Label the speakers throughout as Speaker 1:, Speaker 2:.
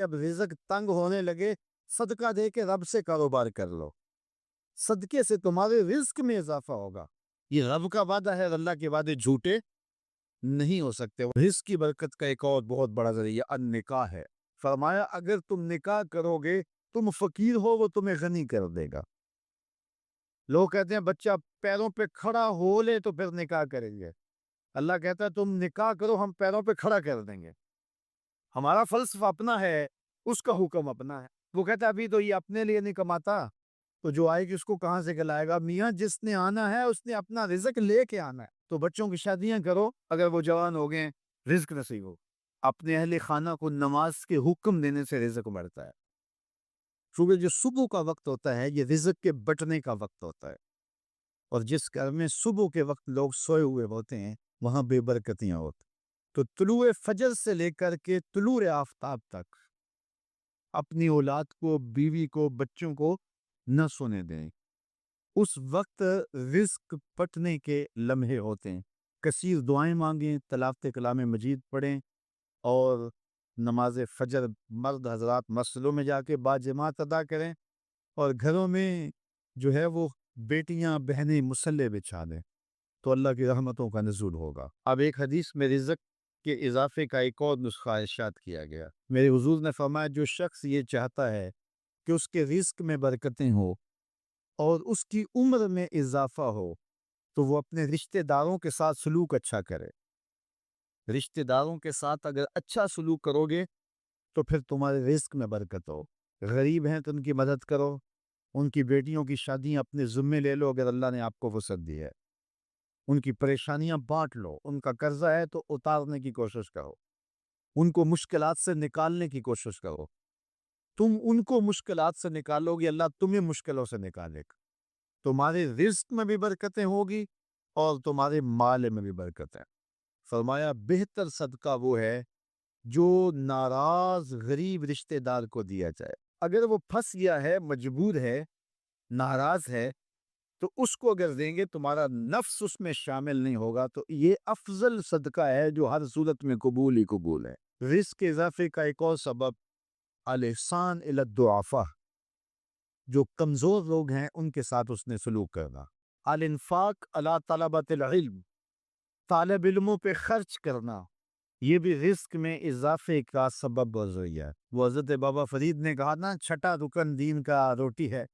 Speaker 1: جب رزق تنگ ہونے لگے صدقہ دے کے رب سے کاروبار کر لو، صدقے سے تمہارے رزق میں اضافہ ہوگا۔ یہ رب کا وعدہ ہے، اللہ کے وعدے جھوٹے نہیں ہو سکتے۔ رزق کی برکت کا ایک اور بہت بڑا ذریعہ النکاح ہے۔ فرمایا اگر تم نکاح کرو گے، تم فقیر ہو وہ تمہیں غنی کر دے گا۔ لوگ کہتے ہیں بچہ پیروں پہ کھڑا ہو لے تو پھر نکاح کریں گے، اللہ کہتا ہے تم نکاح کرو ہم پیروں پہ کھڑا کر دیں گے۔ ہمارا فلسفہ اپنا ہے، اس کا حکم اپنا ہے۔ وہ کہتا ہے ابھی تو یہ اپنے لیے نہیں کماتا تو جو آئے گی اس کو کہاں سے کھلائے گا؟ میاں جس نے آنا ہے اس نے اپنا رزق لے کے آنا ہے۔ تو بچوں کی شادیاں کرو اگر وہ جوان ہو گئے، رزق نصیب ہو۔ اپنے اہل خانہ کو نماز کے حکم دینے سے رزق بڑھتا ہے، کیونکہ جو صبح کا وقت ہوتا ہے یہ رزق کے بٹنے کا وقت ہوتا ہے، اور جس گھر میں صبح کے وقت لوگ سوئے ہوئے ہوتے ہیں وہاں بے برکتیاں ہوتی۔ تو طلوع فجر سے لے کر کے طلوع آفتاب تک اپنی اولاد کو، بیوی کو، بچوں کو نہ سونے دیں۔ اس وقت رزق پٹنے کے لمحے ہوتے ہیں۔ کثیر دعائیں مانگیں، تلاوت کلام مجید پڑھیں، اور نماز فجر مرد حضرات مسجدوں میں جا کے باجماعت ادا کریں، اور گھروں میں جو ہے وہ بیٹیاں بہنیں مصلے بچھا دیں تو اللہ کی رحمتوں کا نزول ہوگا۔ اب ایک حدیث میں رزق کے اضافے کا ایک اور نسخہ ارشاد کیا گیا۔ میرے حضور نے فرمایا جو شخص یہ چاہتا ہے کہ اس کے رزق میں برکتیں ہو اور اس کی عمر میں اضافہ ہو تو وہ اپنے رشتہ داروں کے ساتھ سلوک اچھا کرے۔ رشتہ داروں کے ساتھ اگر اچھا سلوک کرو گے تو پھر تمہارے رزق میں برکت ہو۔ غریب ہیں تو ان کی مدد کرو، ان کی بیٹیوں کی شادیاں اپنے ذمے لے لو اگر اللہ نے آپ کو وسعت دی ہے، ان کی پریشانیاں بانٹ لو، ان کا قرضہ ہے تو اتارنے کی کوشش کرو، ان کو مشکلات سے نکالنے کی کوشش کرو۔ تم ان کو مشکلات سے نکالو گے، اللہ تمہیں مشکلوں سے نکالے گا۔ تمہارے رزق میں بھی برکتیں ہوگی اور تمہارے مال میں بھی برکتیں۔ فرمایا بہتر صدقہ وہ ہے جو ناراض غریب رشتہ دار کو دیا جائے۔ اگر وہ پھنس گیا ہے، مجبور ہے، ناراض ہے، تو اس کو اگر دیں گے تمہارا نفس اس میں شامل نہیں ہوگا، تو یہ افضل صدقہ ہے جو ہر صورت میں قبول ہی قبول ہے۔ رزق کے اضافے کا ایک اور سبب الاحسان الی الضعفاء، جو کمزور لوگ ہیں ان کے ساتھ اس نے سلوک کرنا۔ الانفاق علی طلبۃ العلم، طالب علموں پہ خرچ کرنا، یہ بھی رزق میں اضافے کا سبب و ذریعہ ہے۔ وہ حضرت بابا فرید نے کہا نا چھٹا رکن دین کا روٹی ہے۔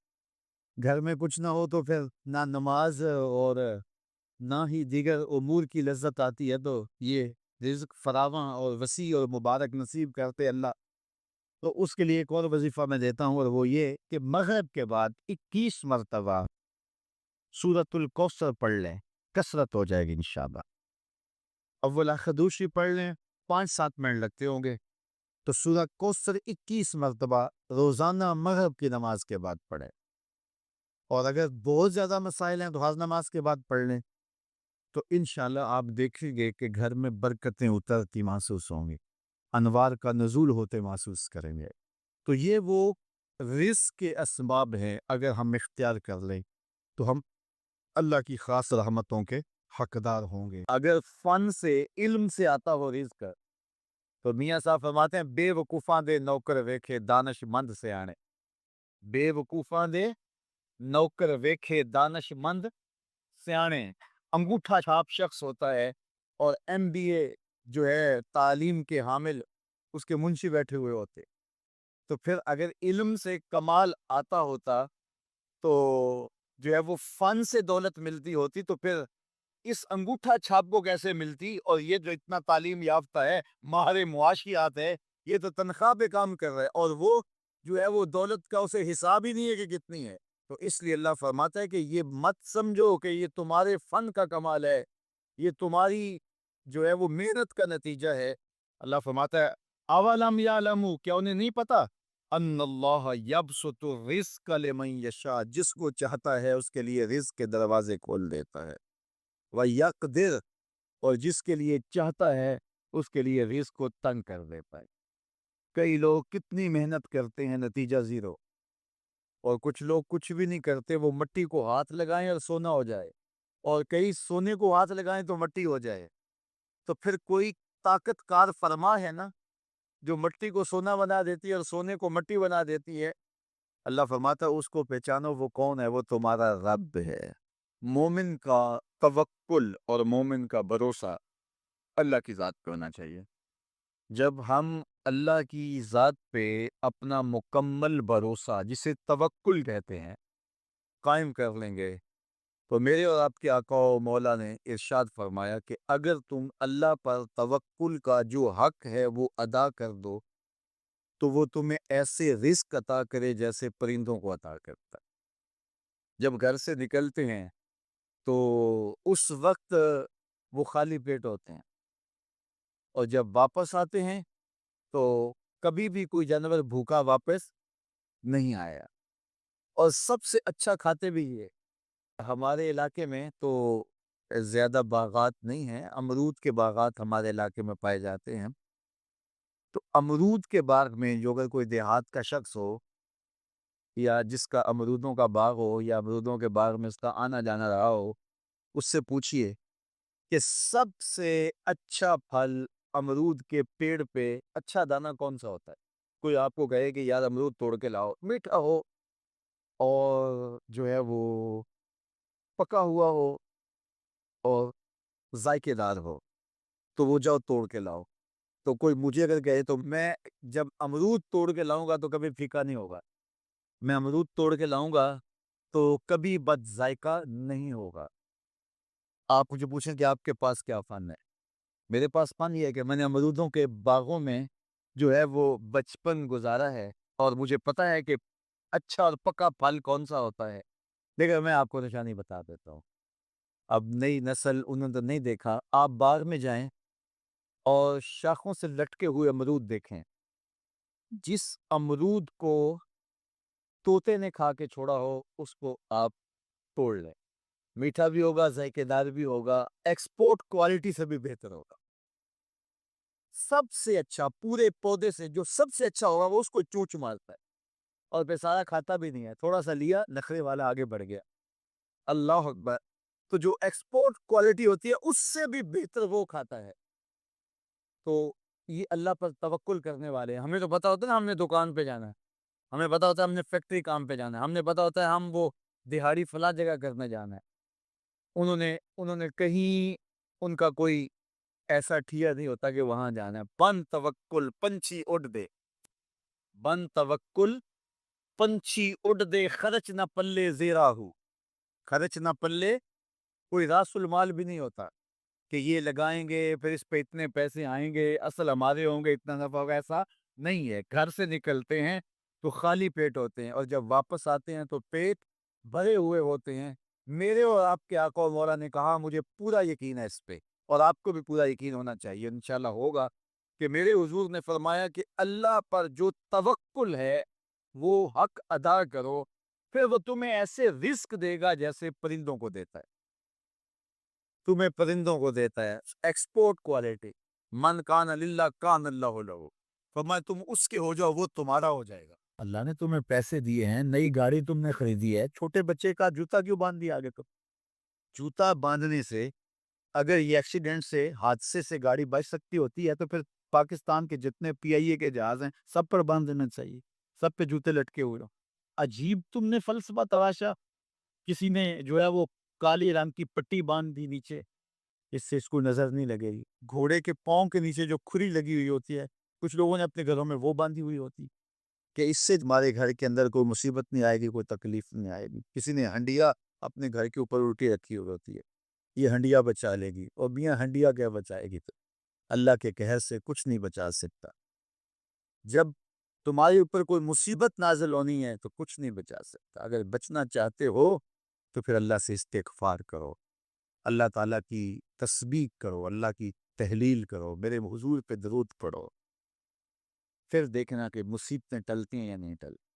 Speaker 1: گھر میں کچھ نہ ہو تو پھر نہ نماز اور نہ ہی دیگر امور کی لذت آتی ہے، تو یہ رزق فراواں اور وسیع اور مبارک نصیب کرتے اللہ۔ تو اس کے لیے ایک اور وظیفہ میں دیتا ہوں، اور وہ یہ کہ مغرب کے بعد 21 مرتبہ سورۃ الکوثر پڑھ لیں، کثرت ہو جائے گی انشاءاللہ۔ اول خدوشی پڑھ لیں، 5-7 منٹ لگتے ہوں گے، تو سورہ کوثر 21 مرتبہ روزانہ مغرب کی نماز کے بعد پڑھیں، اور اگر بہت زیادہ مسائل ہیں تو ہر نماز کے بعد پڑھ لیں، تو انشاءاللہ آپ دیکھیں گے کہ گھر میں برکتیں اترتی محسوس ہوں گی، انوار کا نزول ہوتے محسوس کریں گے۔ تو یہ وہ رزق کے اسباب ہیں، اگر ہم اختیار کر لیں تو ہم اللہ کی خاص رحمتوں کے حقدار ہوں گے۔ اگر فن سے، علم سے آتا ہو رزق، تو میاں صاحب فرماتے ہیں بے وقوفاں دے نوکر ویکھے دانش مند سے آنے۔ بے وقوفاں دے نوکر ویکھے دانش مند سیانے۔ انگوٹھا چھاپ شخص ہوتا ہے اور MBA جو ہے تعلیم کے حامل، اس کے منشی بیٹھے ہوئے ہوتے، تو پھر اگر علم سے کمال آتا ہوتا تو جو ہے وہ فن سے دولت ملتی ہوتی، تو پھر اس انگوٹھا چھاپ کو کیسے ملتی؟ اور یہ جو اتنا تعلیم یافتہ ہے، ماہر معاشیات ہے، یہ تو تنخواہ پہ کام کر رہا ہے، اور وہ جو ہے وہ دولت کا اسے حساب ہی نہیں ہے کہ کتنی ہے۔ تو اس لیے اللہ فرماتا ہے کہ یہ مت سمجھو کہ یہ تمہارے فن کا کمال ہے، یہ تمہاری جو ہے وہ محنت کا نتیجہ ہے۔ اللہ فرماتا ہے اولم یعلموا، کیا انہیں نہیں پتا؟ ان اللہ یبسط الرزق لمن یشاء، جس کو چاہتا ہے اس کے لیے رزق کے دروازے کھول دیتا ہے، وَيَقْدِرْ، اور جس کے لیے چاہتا ہے اس کے لیے رزق کو تنگ کر دیتا ہے۔ کئی لوگ کتنی محنت کرتے ہیں، نتیجہ زیرو، اور کچھ لوگ کچھ بھی نہیں کرتے، وہ مٹی کو ہاتھ لگائیں اور سونا ہو جائے، اور کئی سونے کو ہاتھ لگائیں تو مٹی ہو جائے۔ تو پھر کوئی طاقت کار فرما ہے نا، جو مٹی کو سونا بنا دیتی ہے اور سونے کو مٹی بنا دیتی ہے، اللہ فرماتا ہے اس کو پہچانو، وہ کون ہے؟ وہ تمہارا رب ہے۔ مومن کا توکل اور مومن کا بھروسہ اللہ کی ذات پہ ہونا چاہیے۔ جب ہم اللہ کی ذات پہ اپنا مکمل بھروسہ، جسے توکل کہتے ہیں، قائم کر لیں گے، تو میرے اور آپ کے آقا و مولا نے ارشاد فرمایا کہ اگر تم اللہ پر توکل کا جو حق ہے وہ ادا کر دو تو وہ تمہیں ایسے رزق عطا کرے جیسے پرندوں کو عطا کرتا ہے۔ جب گھر سے نکلتے ہیں تو اس وقت وہ خالی پیٹ ہوتے ہیں، اور جب واپس آتے ہیں تو کبھی بھی کوئی جانور بھوکا واپس نہیں آیا، اور سب سے اچھا کھاتے بھی یہ۔ ہمارے علاقے میں تو زیادہ باغات نہیں ہیں، امرود کے باغات ہمارے علاقے میں پائے جاتے ہیں۔ تو امرود کے باغ میں جو اگر کوئی دیہات کا شخص ہو یا جس کا امرودوں کا باغ ہو یا امرودوں کے باغ میں اس کا آنا جانا رہا ہو، اس سے پوچھئے کہ سب سے اچھا پھل امرود کے پیڑ پہ اچھا دانہ کون سا ہوتا ہے؟ کوئی آپ کو کہے کہ یار امرود توڑ کے لاؤ، میٹھا ہو اور جو ہے وہ پکا ہوا ہو اور ذائقے دار ہو، تو وہ جاؤ توڑ کے لاؤ۔ تو کوئی مجھے اگر کہے تو میں جب امرود توڑ کے لاؤں گا تو کبھی پھیکا نہیں ہوگا، میں امرود توڑ کے لاؤں گا تو کبھی بد ذائقہ نہیں ہوگا۔ آپ مجھے پوچھیں کہ آپ کے پاس کیا فن ہے؟ میرے پاس فن یہ ہے کہ میں نے امرودوں کے باغوں میں جو ہے وہ بچپن گزارا ہے، اور مجھے پتا ہے کہ اچھا اور پکا پھل کون سا ہوتا ہے۔ دیکھیں میں آپ کو نشانی بتا دیتا ہوں۔ اب نئی نسل انہوں نے نہیں دیکھا، آپ باغ میں جائیں اور شاخوں سے لٹکے ہوئے امرود دیکھیں۔ جس امرود کو طوطے نے کھا کے چھوڑا ہو اس کو آپ توڑ لیں، میٹھا بھی ہوگا، ذائقے دار بھی ہوگا، ایکسپورٹ کوالٹی سے بھی بہتر ہوگا۔ سب سے اچھا پورے پودے سے جو سب سے اچھا ہوگا وہ اس کو چونچ مارتا ہے، اور پھر سارا کھاتا بھی نہیں ہے، تھوڑا سا لیا، نخرے والا آگے بڑھ گیا۔ اللہ اکبر! تو جو ایکسپورٹ کوالٹی ہوتی ہے اس سے بھی بہتر وہ کھاتا ہے۔ تو یہ اللہ پر توکل کرنے والے ہیں۔ ہمیں تو پتا ہوتا ہے نا ہم نے دکان پہ جانا ہے، ہمیں پتا ہوتا ہے ہم نے فیکٹری کام پہ جانا ہے، ہم نے پتا ہوتا ہے ہم وہ دہاڑی فلاں جگہ کرنے جانا ہے۔ انہوں نے کہیں ان کا کوئی ایسا ٹھیا نہیں ہوتا کہ وہاں جانا ہے۔ بن توکل پنچھی اڑ دے، بن توکل پنچھی اڑ دے، خرچ نہ پلے زیرا ہو، خرچ نہ پلے، کوئی راس المال بھی نہیں ہوتا کہ یہ لگائیں گے پھر اس پہ اتنے پیسے آئیں گے، اصل ہمارے ہوں گے، اتنا نفع ہوگا، ایسا نہیں ہے۔ گھر سے نکلتے ہیں تو خالی پیٹ ہوتے ہیں، اور جب واپس آتے ہیں تو پیٹ بھرے ہوئے ہوتے ہیں۔ میرے اور آپ کے آقا و مولا نے کہا، مجھے پورا یقین ہے اس پہ، اور آپ کو بھی پورا یقین ہونا چاہیے، انشاءاللہ ہوگا، کہ میرے حضور نے فرمایا کہ اللہ پر جو توکل ہے وہ حق ادا کرو، پھر وہ تمہیں ایسے رزق دے گا جیسے پرندوں کو دیتا ہے، تمہیں پرندوں کو دیتا ہے، ایکسپورٹ کوالٹی۔ من کان للہ کان اللہ لہو، فرمایا تم اس کے ہو جاؤ وہ تمہارا ہو جائے گا۔ اللہ نے تمہیں پیسے دیے ہیں، نئی گاڑی تم نے خریدی ہے، چھوٹے بچے کا جوتا کیوں باندھ دیا آگے؟ تو جوتا باندھنے سے اگر یہ ایکسیڈنٹ سے، حادثے سے گاڑی بچ سکتی ہوتی ہے تو پھر پاکستان کے جتنے پی آئی اے کے جہاز ہیں سب پر باندھ دینا چاہیے، سب پہ جوتے لٹکے ہوئے ہو۔ عجیب تم نے فلسفہ تراشا، کسی نے جو ہے وہ کالی رنگ کی پٹی باندھ دی نیچے، اس سے اس کو نظر نہیں لگے گی۔ گھوڑے کے پاؤں کے نیچے جو کھری لگی ہوئی ہوتی ہے، کچھ لوگوں نے اپنے گھروں میں وہ باندھی ہوئی ہوتی کہ اس سے ہمارے گھر کے اندر کوئی مصیبت نہیں آئے گی، کوئی تکلیف نہیں آئے گی۔ کسی نے ہنڈیا اپنے گھر کے اوپر الٹی رکھی ہوئی ہوتی ہے، یہ ہنڈیا بچا لے گی، اور میاں ہنڈیا کیا بچائے گی؟ تو اللہ کے قہر سے کچھ نہیں بچا سکتا۔ جب تمہارے اوپر کوئی مصیبت نازل ہونی ہے تو کچھ نہیں بچا سکتا۔ اگر بچنا چاہتے ہو تو پھر اللہ سے استغفار کرو، اللہ تعالیٰ کی تسبیح کرو، اللہ کی تحلیل کرو، میرے حضور پہ درود پڑھو، پھر دیکھنا کہ مصیبتیں ٹلتی ہیں یا نہیں ٹلتی۔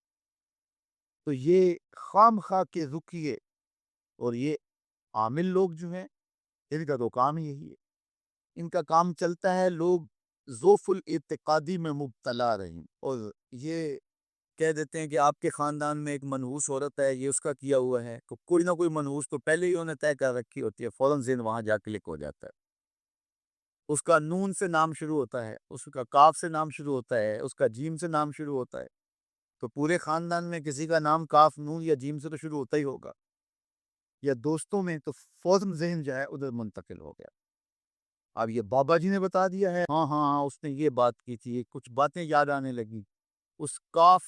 Speaker 1: تو یہ خام خواہ کے رکیے، اور یہ عامل لوگ جو ہیں ان کا تو کام ہی یہی ہے، ان کا کام چلتا ہے لوگ ذوف الاعتقادی میں مبتلا رہیں، اور یہ کہہ دیتے ہیں کہ آپ کے خاندان میں ایک منحوس عورت ہے، یہ اس کا کیا ہوا ہے، کوئی نہ کوئی منحوس تو پہلے ہی انہوں نے طے کر رکھی ہوتی ہے، فوراً ذہن وہاں جا کلک ہو جاتا ہے۔ اس کا نون سے نام شروع ہوتا ہے، اس کا کاف سے نام شروع ہوتا ہے، اس کا جیم سے نام شروع ہوتا ہے، تو پورے خاندان میں کسی کا نام کاف، نون یا جیم سے تو شروع ہوتا ہی ہوگا، یا دوستوں میں تو فوراً ذہن جو ہے ادھر منتقل ہو گیا۔ اب یہ بابا جی نے بتا دیا ہے، ہاں ہاں ہاں اس نے یہ بات کی تھی، کچھ باتیں یاد آنے لگی، اس کاف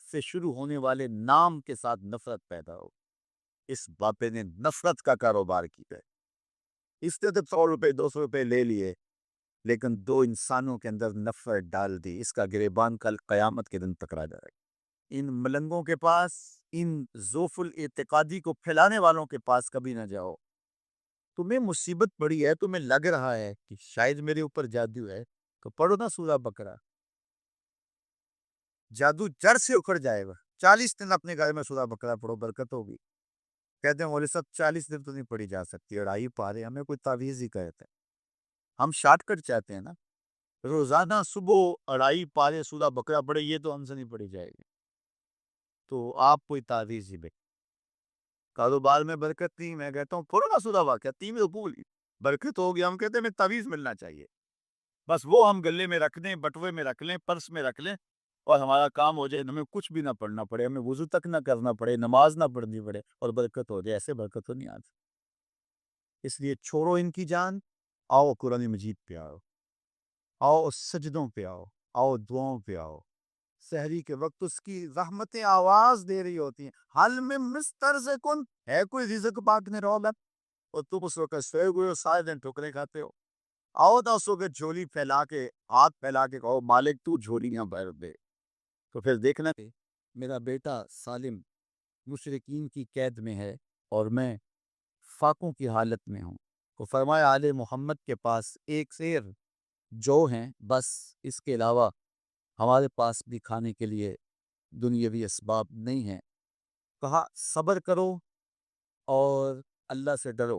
Speaker 1: سے شروع ہونے والے نام کے ساتھ نفرت پیدا ہو۔ اس باپے نے نفرت کا کاروبار کیا ہے، اس نے تو 100 روپے 200 روپے لے لیے، لیکن دو انسانوں کے اندر نفرت ڈال دی، اس کا گریبان کل قیامت کے دن پکڑا جائے گا۔ ان ملنگوں کے پاس، ان ذوف الاعتقادی کو پھیلانے والوں کے پاس کبھی نہ جاؤ۔ تمہیں مصیبت پڑی ہے، تمہیں لگ رہا ہے کہ شاید میرے اوپر جادو ہے، تو پڑھو نا سورہ بقرہ، جادو جڑ سے اکھڑ جائے گا۔ 40 دن اپنے گھر میں سورہ بقرہ پڑھو، برکت ہوگی۔ کہتے ہیں مولوی صاحب 40 دن تو نہیں پڑھی جا سکتی، اڑائی پارے ہمیں کوئی تعویذ ہی کہتے ہیں، ہم شارٹ کٹ چاہتے ہیں نا، روزانہ صبح اڑائی پارے سورہ بقرہ پڑھے، یہ تو ہم سے نہیں پڑھی جائے گی، تو آپ کوئی تعویذ ہی بے، کاروبار میں برکت نہیں، میں کہتا ہوں پڑھو نا سورہ واقعہ، 3 رکوع برکت ہوگی، ہم کہتے ہیں ہمیں تعویذ ملنا چاہیے، بس وہ ہم گلے میں رکھ دیں، بٹوے میں رکھ لیں، پرس میں رکھ لیں، اور ہمارا کام ہو جائے، ہمیں کچھ بھی نہ پڑھنا پڑے، ہمیں وضو تک نہ کرنا پڑے، نماز نہ پڑھنی پڑے، اور برکت ہو جائے۔ ایسے برکت تو نہیں آتی، اس لیے چھوڑو ان کی جان، آؤ قرآن مجید پہ آؤ، آؤ سجدوں پہ آؤ، آؤ دعاؤں پہ آؤ۔ سحری کے وقت اس کی رحمتیں آواز دے رہی ہوتی ہیں، حل میں مستر سے کن ہے کوئی رزق پاک نے رولت، اور تم اس وقت سوئے ہوئے ہو، سارے دن ٹھکرے کھاتے ہو۔ آؤ تو اس وقت جھولی پھیلا کے، ہاتھ پھیلا کے کہو مالک تو جھولیاں بھر دے، تو پھر دیکھنا کہ میرا بیٹا سالم مشرکین کی قید میں ہے اور میں فاقوں کی حالت میں ہوں، تو فرمایا آل محمد کے پاس ایک سیر جو ہیں بس، اس کے علاوہ ہمارے پاس بھی کھانے کے لیے دنیاوی اسباب نہیں ہیں۔ کہا صبر کرو اور اللہ سے ڈرو،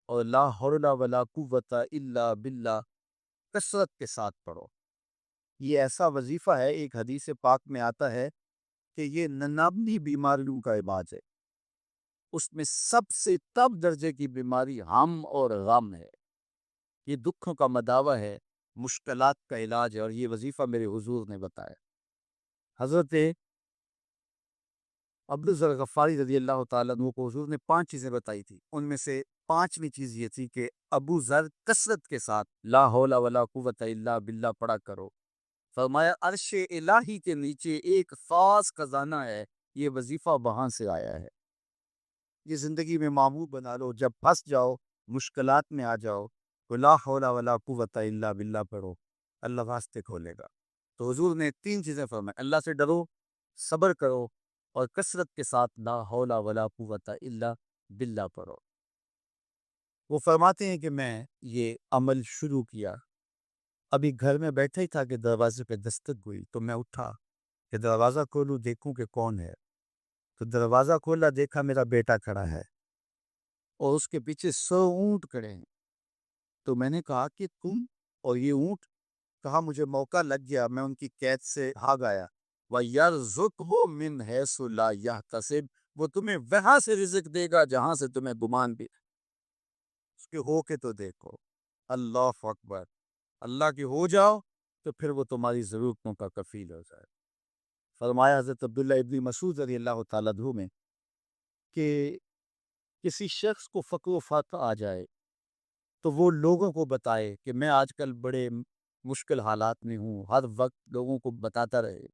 Speaker 1: اور لا حول ولا قوت الا باللہ کثرت کے ساتھ پڑھو۔ یہ ایسا وظیفہ ہے، ایک حدیث پاک میں آتا ہے کہ یہ 99 بیماریوں کا علاج ہے، اس میں سب سے تب درجے کی بیماری ہم اور غم ہے، یہ دکھوں کا مداوع ہے، مشکلات کا علاج ہے، اور یہ وظیفہ میرے حضور نے بتایا۔ حضرت عبدالذر غفاری رضی اللہ تعالیٰ عنہ کو حضور نے 5 چیزیں بتائی تھی، ان میں سے 5ویں چیز یہ تھی کہ ابو ذر کثرت کے ساتھ لا حول ولا قوت الا باللہ پڑھا کرو۔ فرمایا عرش الہی کے نیچے ایک خاص خزانہ ہے، یہ وظیفہ وہاں سے آیا ہے، یہ زندگی میں معمول بنا لو، جب پھنس جاؤ، مشکلات میں آ جاؤ تو لا حول ولا قوت الا باللہ پڑھو، اللہ واسطے کھولے گا۔ تو حضور نے 3 چیزیں فرمائی، اللہ سے ڈرو، صبر کرو، اور کثرت کے ساتھ لا حول ولا قوت الا باللہ پڑھو۔ وہ فرماتے ہیں کہ میں یہ عمل شروع کیا، ابھی گھر میں بیٹھا ہی تھا کہ دروازے پہ دستک ہوئی، تو میں اٹھا کہ دروازہ کھولوں دیکھوں کہ کون ہے، تو دروازہ کھولا، دیکھا میرا بیٹا کھڑا ہے اور اس کے پیچھے 100 اونٹ کھڑے ہیں۔ تو میں نے کہا کہ تم اور یہ اونٹ؟ کہا مجھے موقع لگ گیا، میں ان کی قید سے بھاگ آیا۔ وَيَرْزُقْهُ مِنْ حَيْثُ لَا يَحْتَسِبُ، وہ تمہیں وہاں سے رزق دے گا جہاں سے تمہیں گمان بھی، اس کے ہو کے تو دیکھو۔ اللہ اکبر، اللہ کے ہو جاؤ تو پھر وہ تمہاری ضرورتوں کا کفیل ہو جائے۔ فرمایا حضرت عبداللہ ابن مسعود رضی اللہ تعالیٰ عنہ میں کہ کسی شخص کو فقر و فاقہ آ جائے تو وہ لوگوں کو بتائے کہ میں آج کل بڑے مشکل حالات میں ہوں، ہر وقت لوگوں کو بتاتا رہے،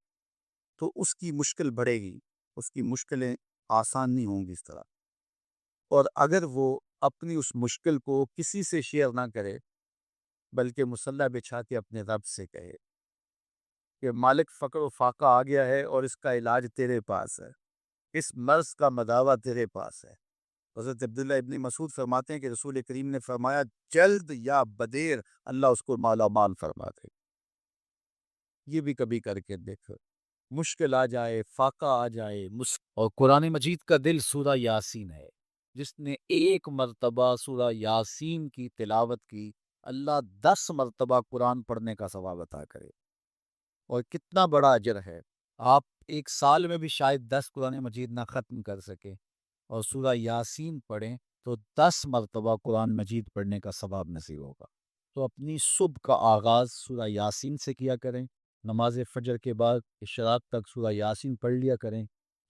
Speaker 1: تو اس کی مشکل بڑھے گی، اس کی مشکلیں آسان نہیں ہوں گی اس طرح۔ اور اگر وہ اپنی اس مشکل کو کسی سے شیئر نہ کرے، بلکہ مصلح بچھا کے اپنے رب سے کہے کہ مالک فقر و فاقہ آ گیا ہے اور اس کا علاج تیرے پاس ہے، اس مرض کا مداوع تیرے پاس ہے۔ حضرت عبداللہ ابن مسعود فرماتے ہیں کہ رسول کریم نے فرمایا جلد یا بدیر اللہ اس کو مالا مال فرما دے۔ یہ بھی کبھی کر کے دیکھو، مشکل آ جائے، فاقہ آ جائے، اور قرآن مجید کا دل سورہ یاسین ہے، جس نے 1 مرتبہ سورہ یاسین کی تلاوت کی، اللہ 10 مرتبہ قرآن پڑھنے کا ثواب عطا کرے، اور کتنا بڑا اجر ہے۔ آپ ایک سال میں بھی شاید 10 قرآن مجید نہ ختم کر سکے، اور سورہ یاسین پڑھیں تو 10 مرتبہ قرآن مجید پڑھنے کا ثواب نصیب ہوگا۔ تو اپنی صبح کا آغاز سورہ یاسین سے کیا کریں۔ نماز فجر کے بعد اشراق تک سورہ یاسین پڑھ لیا کریں۔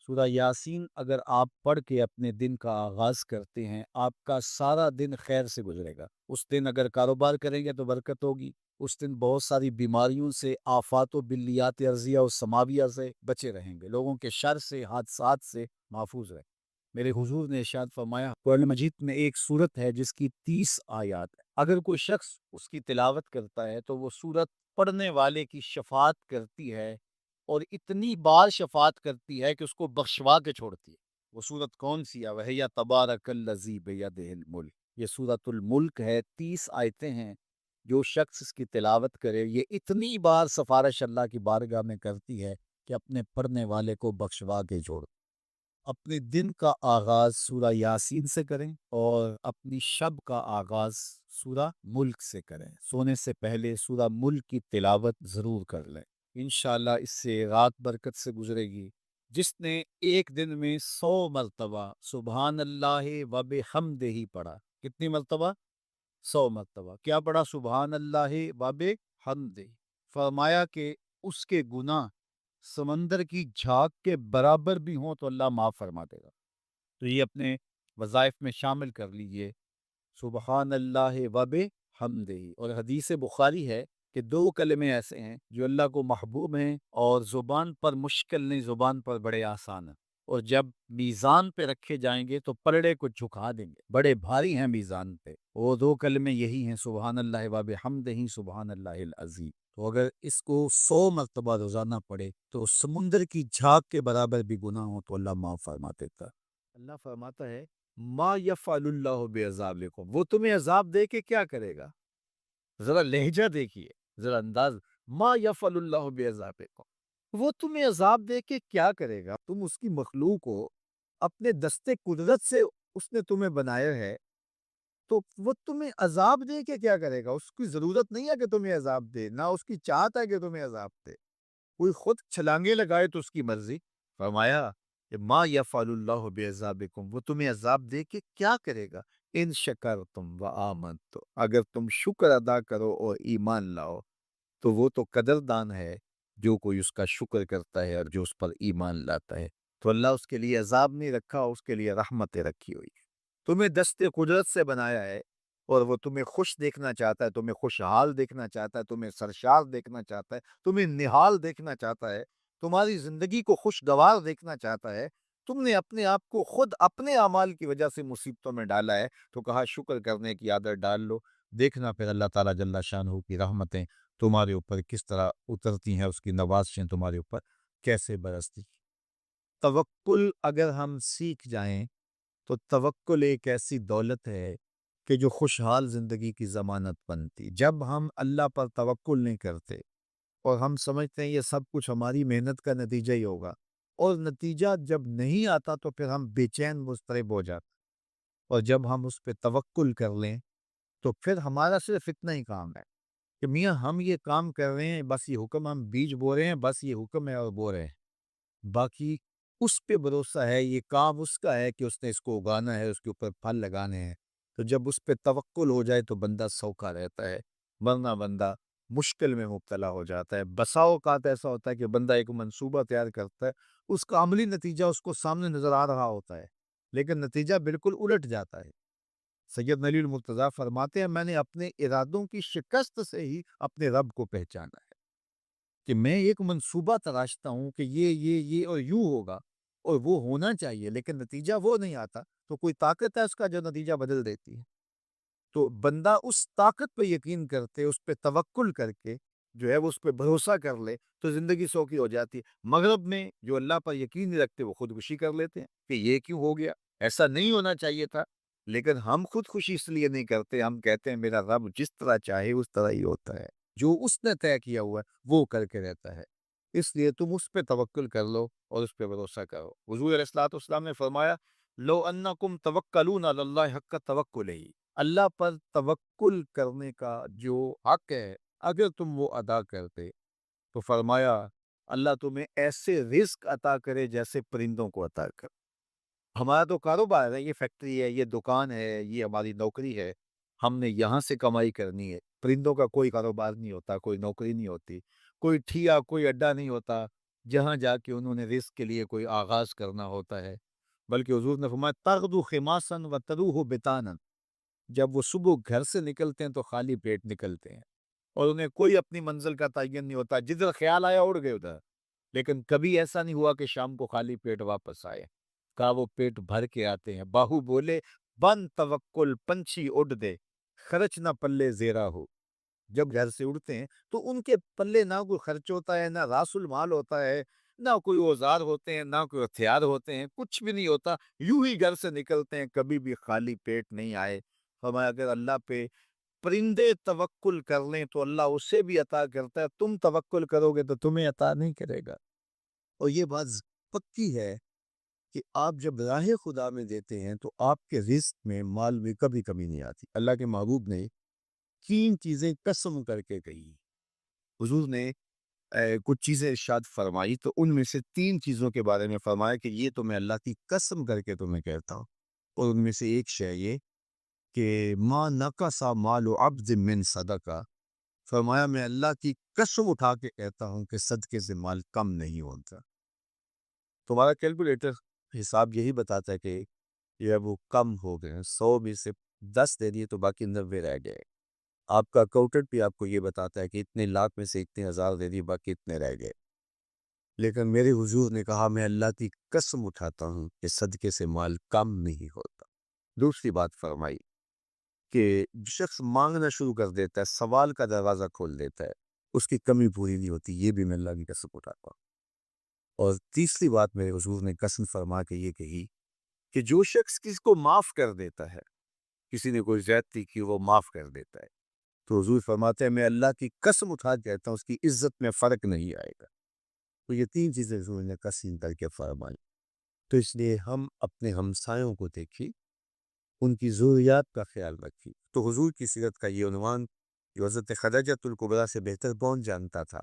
Speaker 1: سورہ یاسین اگر آپ پڑھ کے اپنے دن کا آغاز کرتے ہیں، آپ کا سارا دن خیر سے گزرے گا۔ اس دن اگر کاروبار کریں گے تو برکت ہوگی، اس دن بہت ساری بیماریوں سے، آفات و بلیات ارضیہ و سماویہ سے بچے رہیں گے، لوگوں کے شر سے، حادثات سے محفوظ رہیں۔ میرے حضور نے ارشاد فرمایا، قرآن مجید میں ایک سورت ہے جس کی 30 آیات ہے، اگر کوئی شخص اس کی تلاوت کرتا ہے تو وہ سورت پڑھنے والے کی شفاعت کرتی ہے، اور اتنی بار شفاعت کرتی ہے کہ اس کو بخشوا کے چھوڑتی ہے۔ وہ سورت کون سی ہے؟ وَهِيَ تَبَارَكَ الَّذِي بِيَدِهِ الْمُلْكُ، یہ سورت الملک ہے، 30 آیتیں ہیں۔ جو شخص اس کی تلاوت کرے، یہ اتنی بار سفارش اللہ کی بارگاہ میں کرتی ہے کہ اپنے پڑھنے والے کو بخشوا کے چھوڑ۔ اپنے دن کا آغاز سورہ یاسین سے کریں اور اپنی شب کا آغاز سورہ ملک سے کریں۔ سونے سے پہلے سورہ ملک کی تلاوت ضرور کر لیں، انشاءاللہ اس سے رات برکت سے گزرے گی۔ جس نے ایک دن میں 100 مرتبہ سبحان اللہ و بحمدہ پڑھا، کتنی مرتبہ؟ 100 مرتبہ کیا پڑھا؟ سبحان اللہ و بحمدہ، فرمایا کہ اس کے گناہ سمندر کی جھاگ کے برابر بھی ہوں تو اللہ معاف فرما دے گا۔ تو یہ اپنے وظائف میں شامل کر لیجئے، سبحان اللہ و بحمدہ۔ اور حدیث بخاری ہے کہ 2 کلمے ایسے ہیں جو اللہ کو محبوب ہیں اور زبان پر مشکل نہیں، زبان پر بڑے آسان ہیں، اور جب میزان پہ رکھے جائیں گے تو پلڑے کو جھکا دیں گے، بڑے بھاری ہیں میزان پہ۔ وہ 2 کلمے یہی ہیں، سبحان اللہ و بحمدہ، سبحان اللہ العظیم۔ تو اگر اس کو 100 مرتبہ روزانہ پڑھے تو سمندر کی جھاگ کے برابر بھی گناہ ہو تو اللہ معاف فرما دیتا ہے۔ اللہ فرماتا ہے، ما یفعل اللہ بعذابکم، وہ تمہیں عذاب دے کے کیا کرے گا؟ ذرا لہجہ دیکھیے، ذرا انداز، ما یفعل اللہ بعذابکم، وہ تمہیں عذاب دے کے کیا کرے گا؟ تم اس کی مخلوق ہو، اپنے دستے قدرت سے اس نے تمہیں بنایا ہے، تو وہ تمہیں عذاب دے کے کیا کرے گا؟ اس کی ضرورت نہیں ہے کہ تمہیں عذاب دے، نہ اس کی چاہت ہے کہ تمہیں عذاب دے۔ کوئی خود چھلانگے لگائے تو اس کی مرضی۔ فرمایا کہ ما یفعل اللہ بعذابکم، وہ تمہیں عذاب دے کے کیا کرے گا؟ ان شکرتم و آمنتم، اگر تم شکر ادا کرو اور ایمان لاؤ تو وہ تو قدردان ہے جو کوئی اس کا شکر کرتا ہے اور جو اس پر ایمان لاتا ہے۔ تو اللہ اس کے لیے عذاب نہیں رکھا، اس کے لیے رحمتیں رکھی ہوئی۔ تمہیں دست قدرت سے بنایا ہے اور وہ تمہیں خوش دیکھنا چاہتا ہے، تمہیں خوشحال دیکھنا چاہتا ہے، تمہیں سرشار دیکھنا چاہتا ہے، تمہیں نہال دیکھنا چاہتا ہے، تمہاری زندگی کو خوشگوار دیکھنا چاہتا ہے۔ تم نے اپنے آپ کو خود اپنے اعمال کی وجہ سے مصیبتوں میں ڈالا ہے، تو کہا شکر کرنے کی عادت ڈال لو، دیکھنا پھر اللہ تعالیٰ جل شانہ کی رحمتیں تمہارے اوپر کس طرح اترتی ہیں، اس کی نوازشیں تمہارے اوپر کیسے برستی۔ توکل اگر ہم سیکھ جائیں تو توکل ایک ایسی دولت ہے کہ جو خوشحال زندگی کی ضمانت بنتی۔ جب ہم اللہ پر توکل نہیں کرتے اور ہم سمجھتے ہیں یہ سب کچھ ہماری محنت کا نتیجہ ہی ہوگا، اور نتیجہ جب نہیں آتا تو پھر ہم بے چین مضطرب ہو جاتے، اور جب ہم اس پہ توکل کر لیں تو پھر ہمارا صرف اتنا ہی کام ہے کہ میاں ہم یہ کام کر رہے ہیں، بس یہ حکم، ہم بیج بو رہے ہیں، بس یہ حکم ہے اور بو رہے ہیں، باقی اس پہ بھروسہ ہے، یہ کام اس کا ہے کہ اس نے اس کو اگانا ہے، اس کے اوپر پھل لگانے ہیں۔ تو جب اس پہ توکل ہو جائے تو بندہ سوکھا رہتا ہے، ورنہ بندہ مشکل میں مبتلا ہو جاتا ہے۔ بسا اوقات ایسا ہوتا ہے کہ بندہ ایک منصوبہ تیار کرتا ہے، اس کا عملی نتیجہ اس کو سامنے نظر آ رہا ہوتا ہے، لیکن نتیجہ بالکل الٹ جاتا ہے۔ سید علی المرتضیٰ فرماتے ہیں، میں نے اپنے ارادوں کی شکست سے ہی اپنے رب کو پہچانا ہے، کہ میں ایک منصوبہ تراشتا ہوں کہ یہ اور یوں ہوگا اور وہ ہونا چاہیے، لیکن نتیجہ وہ نہیں آتا، تو کوئی طاقت ہے اس کا جو نتیجہ بدل دیتی ہے۔ تو بندہ اس طاقت پہ یقین کرتے، اس پہ توکل کر کے جو ہے وہ اس پہ بھروسہ کر لے تو زندگی سوکھی ہو جاتی ہے۔ مغرب میں جو اللہ پر یقین نہیں رکھتے وہ خودکشی کر لیتے ہیں کہ یہ کیوں ہو گیا، ایسا نہیں ہونا چاہیے تھا، لیکن ہم خودکشی اس لیے نہیں کرتے، ہم کہتے ہیں میرا رب جس طرح چاہے اس طرح ہی ہوتا ہے، جو اس نے طے کیا ہوا ہے وہ کر کے رہتا ہے، اس لیے تم اس پہ توکل کر لو اور اس پہ بھروسہ کرو۔ حضور علیہ الصلوۃ والسلام نے فرمایا، لو انکم توکلون علی اللہ حق توکلہ، اللہ پر توکل کرنے کا جو حق ہے اگر تم وہ ادا کرتے تو فرمایا اللہ تمہیں ایسے رزق عطا کرے جیسے پرندوں کو عطا کرے۔ ہمارا تو کاروبار ہے، یہ فیکٹری ہے، یہ دکان ہے، یہ ہماری نوکری ہے، ہم نے یہاں سے کمائی کرنی ہے۔ پرندوں کا کوئی کاروبار نہیں ہوتا، کوئی نوکری نہیں ہوتی، کوئی ٹھیا، کوئی اڈا نہیں ہوتا جہاں جا کے انہوں نے رزق کے لیے کوئی آغاز کرنا ہوتا ہے، بلکہ حضور نے فرمایا تغدو خماسا و تروح بطانا، جب وہ صبح گھر سے نکلتے ہیں تو خالی پیٹ نکلتے ہیں، اور انہیں کوئی اپنی منزل کا تعین نہیں ہوتا، جدھر خیال آیا اڑ گئے ادھر، لیکن کبھی ایسا نہیں ہوا کہ شام کو خالی پیٹ واپس آئے، کہا وہ پیٹ بھر کے آتے ہیں۔ باہو بولے بن توکل پنچھی اڑ دے، خرچ نہ پلے زیرا ہو۔ جب گھر سے اڑتے ہیں تو ان کے پلے نہ کوئی خرچ ہوتا ہے، نہ راس المال ہوتا ہے، نہ کوئی اوزار ہوتے ہیں، نہ کوئی ہتھیار ہوتے ہیں، کچھ بھی نہیں ہوتا، یوں ہی گھر سے نکلتے ہیں، کبھی بھی خالی پیٹ نہیں آئے۔ فرمایا اگر اللہ پہ پرندے توکل کر لیں تو اللہ اسے بھی عطا کرتا ہے، تم توکل کرو گے تو تمہیں عطا نہیں کرے گا۔ اور یہ بات پکی ہے کہ آپ جب راہ خدا میں دیتے ہیں تو آپ کے رزق میں، مال میں کبھی کمی نہیں آتی۔ اللہ کے محبوب نے 3 چیزیں قسم کر کے کہی۔ حضور نے کچھ چیزیں ارشاد فرمائی تو ان میں سے 3 چیزوں کے بارے میں فرمایا کہ یہ تو میں اللہ کی قسم کر کے تمہیں کہتا ہوں، اور ان میں سے ایک شے یہ کہ ما نقص مال عبد من صدقہ، فرمایا میں اللہ کی قسم اٹھا کے کہتا ہوں کہ صدقے سے مال کم نہیں ہوتا۔ تمہارا کیلکولیٹر حساب یہی بتاتا ہے کہ یہ وہ کم ہو گئے ہیں، 100 میں سے 10 دے دیے تو باقی 90 رہ گئے۔ آپ کا اکاؤنٹنٹ بھی آپ کو یہ بتاتا ہے کہ اتنے لاکھ میں سے اتنے ہزار دے دیے، باقی اتنے رہ گئے۔ لیکن میرے حضور نے کہا میں اللہ کی قسم اٹھاتا ہوں کہ صدقے سے مال کم نہیں ہوتا۔ دوسری بات فرمائی کہ جو شخص مانگنا شروع کر دیتا ہے، سوال کا دروازہ کھول دیتا ہے، اس کی کمی پوری نہیں ہوتی، یہ بھی میں اللہ کی قسم اٹھاتا ہوں۔ اور تیسری بات میرے حضور نے قسم فرما کے یہ کہی کہ جو شخص کسی کو معاف کر دیتا ہے، کسی نے کوئی زیادتی کی وہ معاف کر دیتا ہے، تو حضور فرماتے ہیں میں اللہ کی قسم اٹھا کے کہتا ہوں اس کی عزت میں فرق نہیں آئے گا۔ تو یہ 3 چیزیں حضور نے قسم کر کے فرمائی۔ تو اس لیے ہم اپنے ہمسایوں کو دیکھیں، ان کی ضروریات کا خیال رکھیں۔ تو حضور کی سیرت کا یہ عنوان جو حضرت خدیجہ الکبریٰ سے بہتر کون جانتا تھا،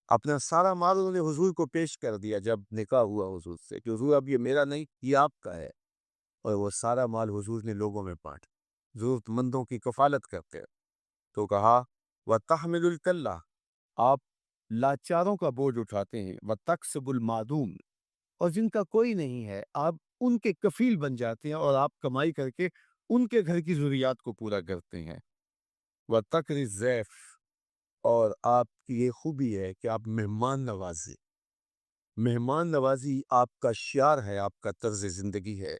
Speaker 1: اپنا سارا مال انہوں نے حضور کو پیش کر دیا جب نکاح ہوا حضور سے کہ حضور اب یہ میرا نہیں، یہ آپ کا ہے، اور وہ سارا مال حضور نے لوگوں میں بانٹ، ضرورت مندوں کی کفالت کرتے ہیں۔ تو کہا وَتَحْمِلُ الْكَلَّةَ، آپ لاچاروں کا بوجھ اٹھاتے ہیں، وَتَكْسِبُ الْمَعْدُومَ، اور جن کا کوئی نہیں ہے آپ ان کے کفیل بن جاتے ہیں اور آپ کمائی کر کے ان کے گھر کی ضروریات کو پورا کرتے ہیں۔ وَتَقْرِ الضَّيْفَ، اور آپ کی یہ خوبی ہے کہ آپ مہمان نوازی، مہمان نوازی آپ کا شعار ہے، آپ کا طرز زندگی ہے،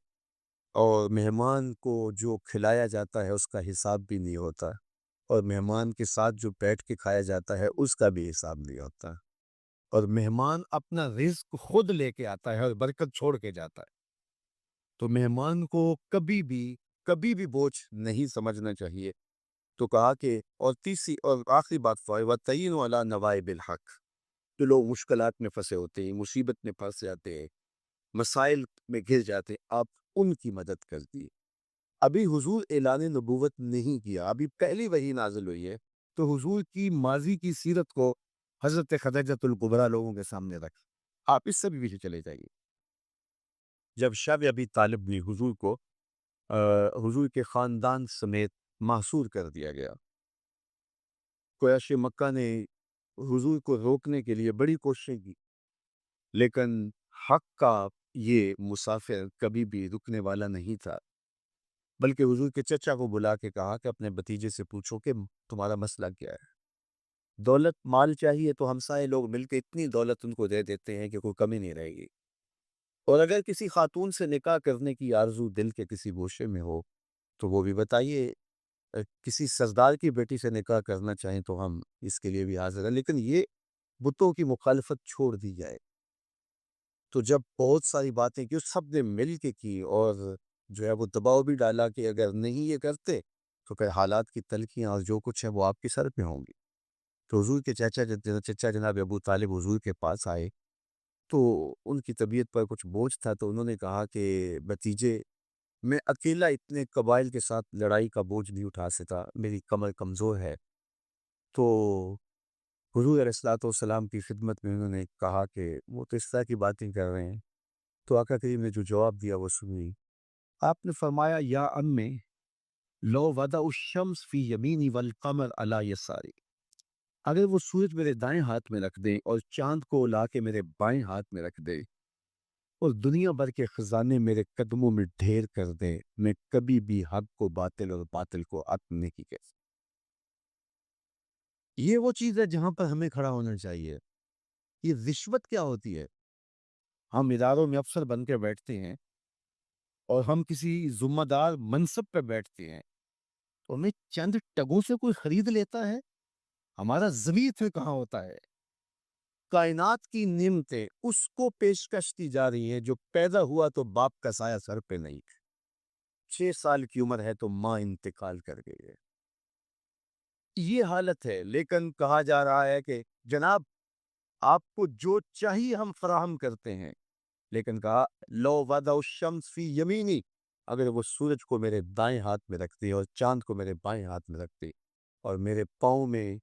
Speaker 1: اور مہمان کو جو کھلایا جاتا ہے اس کا حساب بھی نہیں ہوتا، اور مہمان کے ساتھ جو بیٹھ کے کھایا جاتا ہے اس کا بھی حساب نہیں ہوتا، اور مہمان اپنا رزق خود لے کے آتا ہے اور برکت چھوڑ کے جاتا ہے۔ تو مہمان کو کبھی بھی بوجھ نہیں سمجھنا چاہیے۔ تو کہا کہ اور تیسری اور آخری بات وَالتَّعِينُ عَلَى نَوَائِبِ الْحَقِّ، جو لوگ مشکلات میں پھنسے ہوتے ہیں، مصیبت میں پھنس جاتے ہیں، مسائل میں گر جاتے ہیں، آپ ان کی مدد کر دیے۔ ابھی حضور اعلان نبوت نہیں کیا، ابھی پہلی وحی نازل ہوئی ہے، تو حضور کی ماضی کی سیرت کو حضرت خدیجہ الکبریٰ لوگوں کے سامنے رکھ، آپ اس سے بھی پیچھے چلے جائیے۔ جب شب ابی طالب نے حضور کو حضور کے خاندان سمیت محصور کر دیا گیا، قریش مکہ نے حضور کو روکنے کے لیے بڑی کوششیں کی، لیکن حق کا یہ مسافر کبھی بھی رکنے والا نہیں تھا، بلکہ حضور کے چچا کو بلا کے کہا کہ اپنے بھتیجے سے پوچھو کہ تمہارا مسئلہ کیا ہے۔ دولت مال چاہیے تو ہمسائے لوگ مل کے اتنی دولت ان کو دے دیتے ہیں کہ کوئی کمی نہیں رہے گی، اور اگر کسی خاتون سے نکاح کرنے کی آرزو دل کے کسی گوشے میں ہو تو وہ بھی بتائیے، کسی سردار کی بیٹی سے نکاح کرنا چاہیں تو ہم اس کے لیے بھی حاضر ہیں، لیکن یہ بتوں کی مخالفت چھوڑ دی جائے۔ تو جب بہت ساری باتیں کی سب نے مل کے کی، اور جو ہے وہ دباؤ بھی ڈالا کہ اگر نہیں یہ کرتے تو پھر حالات کی تلخیاں اور جو کچھ ہے وہ آپ کے سر پہ ہوں گی۔ تو حضور کے چچا جناب ابو طالب حضور کے پاس آئے، تو ان کی طبیعت پر کچھ بوجھ تھا، تو انہوں نے کہا کہ بھتیجے میں اکیلا اتنے قبائل کے ساتھ لڑائی کا بوجھ نہیں اٹھا سکتا، میری کمر کمزور ہے۔ تو حضور علیہ الصلوٰۃ والسلام کی خدمت میں انہوں نے کہا کہ وہ تو اس طرح کی باتیں کر رہے ہیں، تو آقا کریم نے جو جواب دیا وہ سنی۔ آپ نے فرمایا یا امّے لو وضع الشمس فی یمینی والقمر علی یساری، اگر وہ سورج میرے دائیں ہاتھ میں رکھ دیں اور چاند کو لا کے میرے بائیں ہاتھ میں رکھ دے اور دنیا بھر کے خزانے میرے قدموں میں ڈھیر کر دے، میں کبھی بھی حق کو باطل اور باطل کو حق نہیں کہہ سکتا۔ یہ وہ چیز ہے جہاں پر ہمیں کھڑا ہونا چاہیے۔ یہ رشوت کیا ہوتی ہے؟ ہم اداروں میں افسر بن کے بیٹھتے ہیں اور ہم کسی ذمہ دار منصب پہ بیٹھتے ہیں، تو ہمیں چند ٹگوں سے کوئی خرید لیتا ہے؟ ہمارا ضمیر پھر کہاں ہوتا ہے؟ کائنات کی نعمتیں اس کو پیشکش کی جا رہی ہیں جو پیدا ہوا تو باپ کا سایہ سر پہ نہیں، 6 سال کی عمر ہے تو ماں انتقال کر گئی ہے، یہ حالت ہے۔ لیکن کہا جا رہا ہے کہ جناب آپ کو جو چاہیے ہم فراہم کرتے ہیں، لیکن کہا لو وضع الشمس فی یمینی، اگر وہ سورج کو میرے دائیں ہاتھ میں رکھتی اور چاند کو میرے بائیں ہاتھ میں رکھتی اور میرے پاؤں میں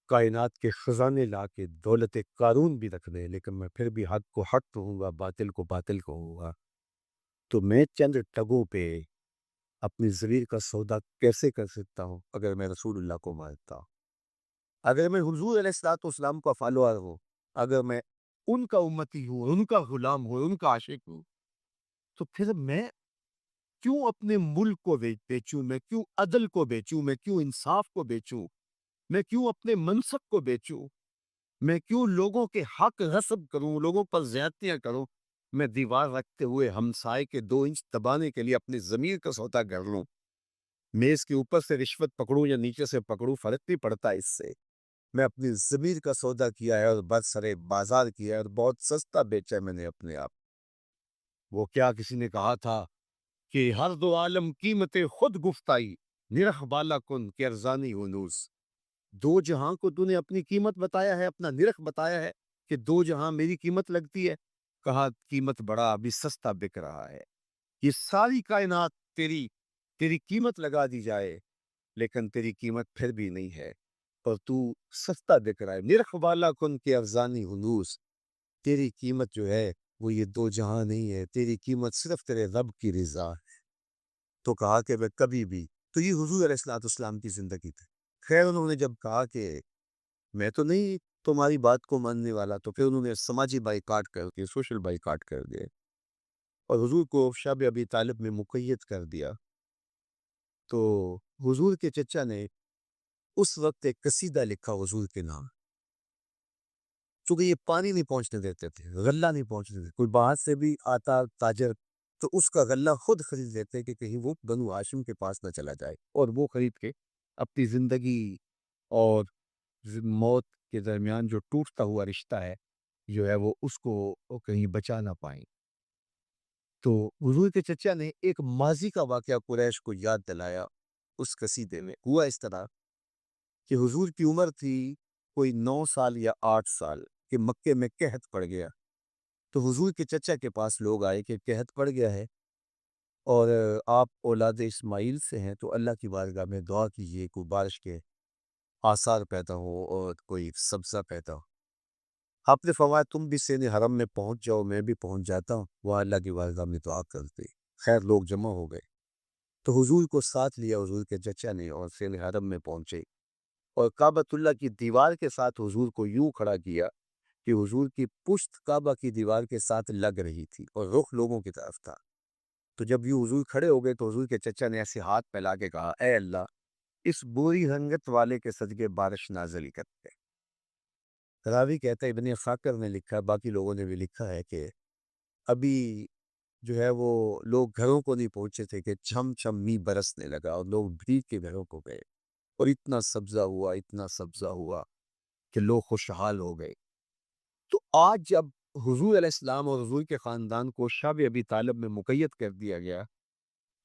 Speaker 1: کائنات کے خزانے لا کے دولت قارون بھی رکھ دے، لیکن میں پھر بھی حق کو حق کہوں گا، باطل کو باطل کہوں گا، تو میں چند ٹگوں پہ اپنی ضمیر کا سودا کیسے کر سکتا ہوں اگر میں رسول اللہ کو مانتا ہوں؟ اگر میں حضور علیہ الصلوۃ والسلام کا فالوور ہوں، اگر میں ان کا امتی ہوں، ان کا غلام ہوں، ان کا عاشق ہوں، تو پھر میں کیوں اپنے ملک کو بیچوں؟ میں کیوں عدل کو بیچوں؟ میں کیوں انصاف کو بیچوں؟ میں کیوں اپنے منصب کو بیچوں؟ میں کیوں لوگوں کے حق غصب کروں، لوگوں پر زیادتیاں کروں؟ میں دیوار رکھتے ہوئے ہمسائے کے 2 انچ دبانے کے لیے اپنی ضمیر کا سودا کر لوں، میز کے اوپر سے رشوت پکڑوں یا نیچے سے پکڑوں، فرق نہیں پڑتا اس سے۔ میں اپنی ضمیر کا سودا کیا ہے اور برسر بازار کیا ہے اور بہت سستا بیچا ہے میں نے اپنے آپ۔ وہ کیا کسی نے کہا تھا کہ ہر دو عالم قیمت خود گفتائی، نرخ بالا کن کہ ارزانی ہنوز، دو جہاں کو تو نے اپنی قیمت بتایا ہے، اپنا نرخ بتایا ہے کہ 2 جہاں میری قیمت لگتی ہے، کہا قیمت بڑا ابھی سستا بک رہا ہے، یہ ساری کائنات تیری تیری قیمت لگا دی جائے لیکن تیری قیمت پھر بھی نہیں ہے، پر تو سستا بک رہا ہے، نرخ بالا کن کے افزانی ہنوز، تیری قیمت جو ہے وہ یہ 2 جہاں نہیں ہے، تیری قیمت صرف تیرے رب کی رضا ہے۔ تو کہا کہ میں کبھی بھی، تو یہ حضور علیہ الصلوۃ والسلام کی زندگی تھی۔ خیر انہوں نے جب کہا کہ میں تو نہیں تمہاری بات کو ماننے والا، تو پھر انہوں نے سماجی بائیکاٹ کر کے سوشل بائیکاٹ کر دیا اور حضور کو شب ابی طالب میں مقید کر دیا۔ تو حضور کے چچا نے اس وقت ایک قصیدہ لکھا حضور کے نام، چونکہ یہ پانی نہیں پہنچنے دیتے تھے، غلہ نہیں پہنچنے دیتے، کوئی باہر سے بھی آتا تاجر تو اس کا غلہ خود خرید لیتے کہ کہیں وہ بنو ہاشم کے پاس نہ چلا جائے، اور وہ خرید کے اپنی زندگی اور موت کے درمیان جو ٹوٹتا ہوا رشتہ ہے جو ہے وہ اس کو کہیں بچا نہ پائیں۔ تو حضور کے چچا نے ایک ماضی کا واقعہ قریش کو یاد دلایا اس قصیدے میں۔ ہوا اس طرح کہ حضور کی عمر تھی کوئی 9 سال یا 8 سال کہ مکے میں قحط پڑ گیا، تو حضور کے چچا کے پاس لوگ آئے کہ قحط پڑ گیا ہے اور آپ اولاد اسماعیل سے ہیں، تو اللہ کی بارگاہ میں دعا کیجیے کوئی بارش کے آثار پیدا ہو اور کوئی سبزہ پیدا ہو۔ آپ نے فرمایا تم بھی سین حرم میں پہنچ جاؤ، میں بھی پہنچ جاتا ہوں، وہ اللہ کی بارگاہ میں دعا کرتے۔ خیر لوگ جمع ہو گئے تو حضور کو ساتھ لیا حضور کے چچا نے اور سین حرم میں پہنچے اور کعبۃ اللہ کی دیوار کے ساتھ حضور کو یوں کھڑا کیا کہ حضور کی پشت کعبہ کی دیوار کے ساتھ لگ رہی تھی اور رخ لوگوں کی طرف تھا۔ تو جب یوں حضور کھڑے ہو گئے تو حضور کے چچا نے ایسے ہاتھ پھیلا کے کہا اے اللہ اس بری رنگت والے کے صدقے بارش نازل کرتے۔ راوی کہتا ہے ابن خاکر نے لکھا، باقی لوگوں نے بھی لکھا ہے کہ ابھی جو ہے وہ لوگ گھروں کو نہیں پہنچے تھے کہ چھم چھم می برسنے لگا اور لوگ بھیگ کے گھروں کو گئے اور اتنا سبزہ ہوا، اتنا سبزہ ہوا کہ لوگ خوشحال ہو گئے۔ تو آج جب حضور علیہ السلام اور حضور کے خاندان کو شب ابی طالب میں مقید کر دیا گیا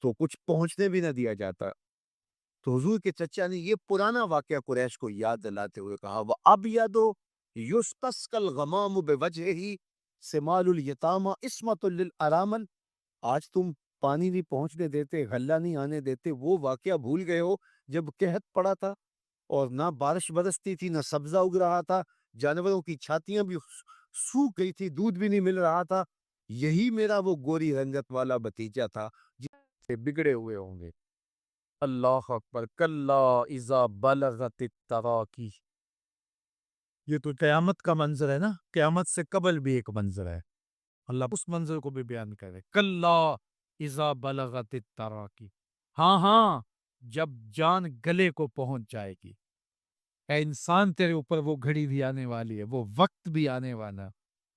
Speaker 1: تو کچھ پہنچنے بھی نہ دیا جاتا، تو حضور کے چچا نے یہ پرانا واقعہ قریش کو یاد دلاتے ہوئے کہا وَأَبْيَضُ يُسْتَسْقَى الْغَمَامُ بِوَجْهِهِ سِمَالُ الْيَتَامَى عِصْمَةٌ لِلْأَرَامِلِ، آج تم پانی نہیں پہنچنے دیتے، غلہ نہیں آنے دیتے، وہ واقعہ بھول گئے ہو جب قحط پڑا تھا اور نہ بارش برستی تھی، نہ سبزہ اگ رہا تھا، جانوروں کی چھاتیاں بھی سوکھ گئی تھی، دودھ بھی نہیں مل رہا تھا، یہی میرا وہ گوری رنگت والا بھتیجا تھا جس سے بگڑے ہوئے ہوں گے۔ اللہ اکبر، کلا اذا بلغت التراقی. یہ تو قیامت کا منظر ہے نا، قیامت سے قبل بھی ایک منظر ہے، اللہ اس منظر کو بھی بیان کرے. کلا اذا بلغت التراقی، ہاں ہاں، جب جان گلے کو پہنچ جائے گی. اے انسان، تیرے اوپر وہ گھڑی بھی آنے والی ہے، وہ وقت بھی آنے والا،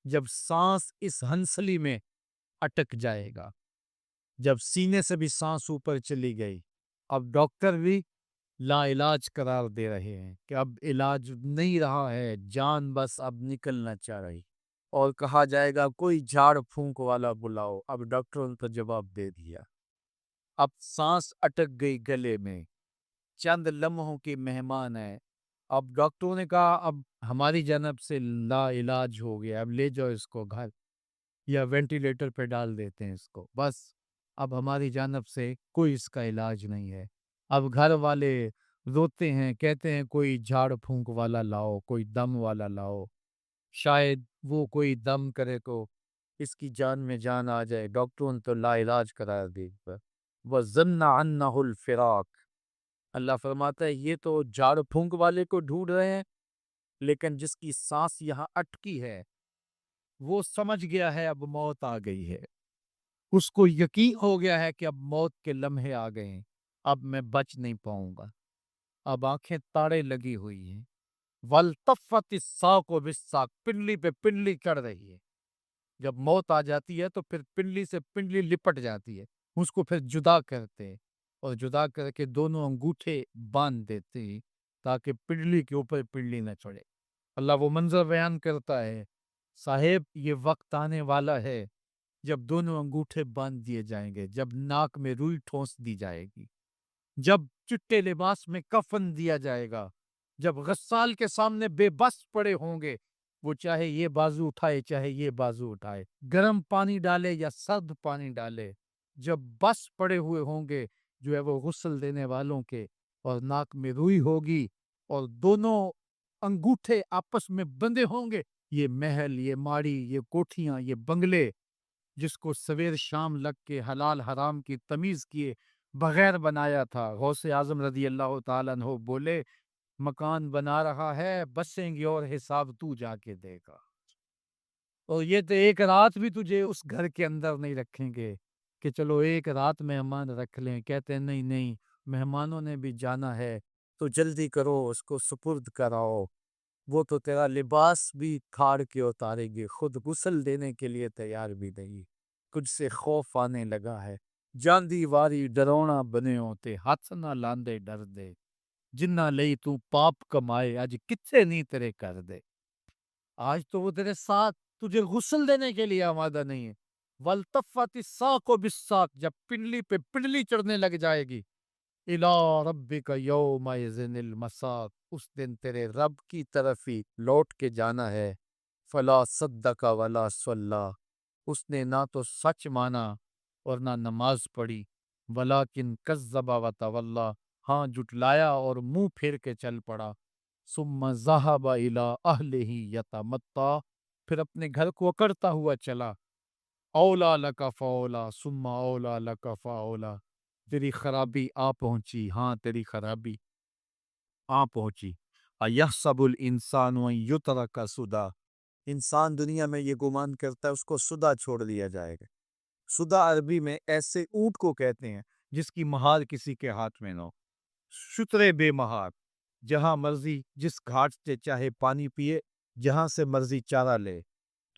Speaker 1: جب سانس اس ہنسلی میں اٹک جائے گا، جب سینے سے بھی سانس اوپر چلی گئی. اب ڈاکٹر بھی لا علاج قرار دے رہے ہیں کہ اب علاج نہیں رہا ہے، جان بس اب نکلنا چاہ رہی. اور کہا جائے گا کوئی جھاڑ پھونک والا بلاؤ. اب ڈاکٹروں نے تو جواب دے دیا، اب سانس اٹک گئی گلے میں، چند لمحوں کی مہمان ہے. اب ڈاکٹروں نے کہا اب ہماری جانب سے لا علاج ہو گیا، اب لے جاؤ اس کو گھر، یا وینٹیلیٹر پہ ڈال دیتے ہیں اس کو، بس اب ہماری جانب سے کوئی اس کا علاج نہیں ہے. اب گھر والے روتے ہیں، کہتے ہیں کوئی جھاڑ پھونک والا لاؤ، کوئی دم والا لاؤ، شاید وہ کوئی دم کرے تو اس کی جان میں جان آ جائے. ڈاکٹروں نے تو لا علاج قرار دی. وَظَنَّ عَنَّهُ الْفِرَاقِ، اللہ فرماتا ہے یہ تو جھاڑ پھونک والے کو ڈھونڈ رہے ہیں، لیکن جس کی سانس یہاں اٹکی ہے وہ سمجھ گیا ہے اب موت آ گئی ہے، اس کو یقین ہو گیا ہے کہ اب موت کے لمحے آ گئے ہیں، اب میں بچ نہیں پاؤں گا. اب آنکھیں تاڑے لگی ہوئی ہیں. وَالْتَفَّتِ السَّاقُ بِالسَّاقِ، پنڈلی پہ پنڈلی چڑھ رہی ہے. جب موت آ جاتی ہے تو پھر پنڈلی سے پنڈلی لپٹ جاتی ہے، اس کو پھر جدا کرتے ہیں، اور جدا کر کے دونوں انگوٹھے باندھ دیتے ہیں تاکہ پنڈلی کے اوپر پنڈلی نہ چڑھے. اللہ وہ منظر بیان کرتا ہے، صاحب یہ وقت آنے والا ہے جب دونوں انگوٹھے باندھ دیے جائیں گے، جب ناک میں روئی ٹھونس دی جائے گی، جب چٹے لباس میں کفن دیا جائے گا، جب غسال کے سامنے بے بس پڑے ہوں گے، وہ چاہے یہ بازو اٹھائے چاہے یہ بازو اٹھائے، گرم پانی ڈالے یا سرد پانی ڈالے، جب بس پڑے ہوئے ہوں گے جو ہے وہ غسل دینے والوں کے، اور ناک میں روئی ہوگی اور دونوں انگوٹھے آپس میں بندھے ہوں گے. یہ محل، یہ ماڑی، یہ کوٹھیاں، یہ بنگلے جس کو سویر شام لگ کے حلال حرام کی تمیز کیے بغیر بنایا تھا، غوث اعظم رضی اللہ تعالیٰ عنہ بولے مکان بنا رہا ہے، بسیں گے اور حساب تو جا کے دے گا، اور یہ تو ایک رات بھی تجھے اس گھر کے اندر نہیں رکھیں گے کہ چلو ایک رات مہمان رکھ لیں. کہتے ہیں نہیں نہیں، مہمانوں نے بھی جانا ہے تو جلدی کرو، اس کو سپرد کراؤ، وہ تو تیرا لباس بھی کھاڑ کے اتارے گی، خود غسل دینے کے لیے تیار بھی نہیں. کچھ سے خوف آنے لگا ہے، جاندی واری ڈرونا بنے ہوتے، ہاتھ نہ لاندے ڈر دے، جنہ لئی تو پاپ کمائے آج کتنے نہیں تیرے کر دے. آج تو وہ تیرے ساتھ تجھے غسل دینے کے لیے آمادہ نہیں ہے. وَالْتَفَّتِ السَّاقُ بِالسَّاقِ، جب پنڈلی پہ پنڈلی چڑھنے لگ جائے گی. اِلَىٰ رَبِّكَ يَوْمَئِذٍ الْمَسَاقُ، اس دن تیرے رب کی طرف ہی لوٹ کے جانا ہے. فَلَا صَدَّقَ وَلَا صَلَّىٰ، اس نے نہ تو سچ مانا اور نہ نماز پڑھی. وَلَٰكِنْ كَذَّبَ وَتَوَلَّىٰ، ہاں جھٹلایا اور منہ پھیر کے چل پڑا. ثُمَّ ذَهَبَ إِلَىٰ أَهْلِهِ يَتَمَطَّىٰ، پھر اپنے گھر کو اکڑتا ہوا چلا. اولا لَكَ فَأَوْلَىٰ ثُمَّ أَوْلَىٰ لَكَ فَأَوْلَىٰ، تیری خرابی آ پہنچی، ہاں تیری خرابی آ پہنچی. اَيَحْسَبُ الْإِنسَانُ أَن يُتْرَكَ سُدًى، انسان دنیا میں یہ گمان کرتا ہے اس کو سدہ چھوڑ دیا جائے گا. سدہ عربی میں ایسے اونٹ کو کہتے ہیں جس کی مہار کسی کے ہاتھ میں نہ ہو، شترے بے مہار، جہاں مرضی جس گھاٹ سے چاہے پانی پیے، جہاں سے مرضی چارہ لے،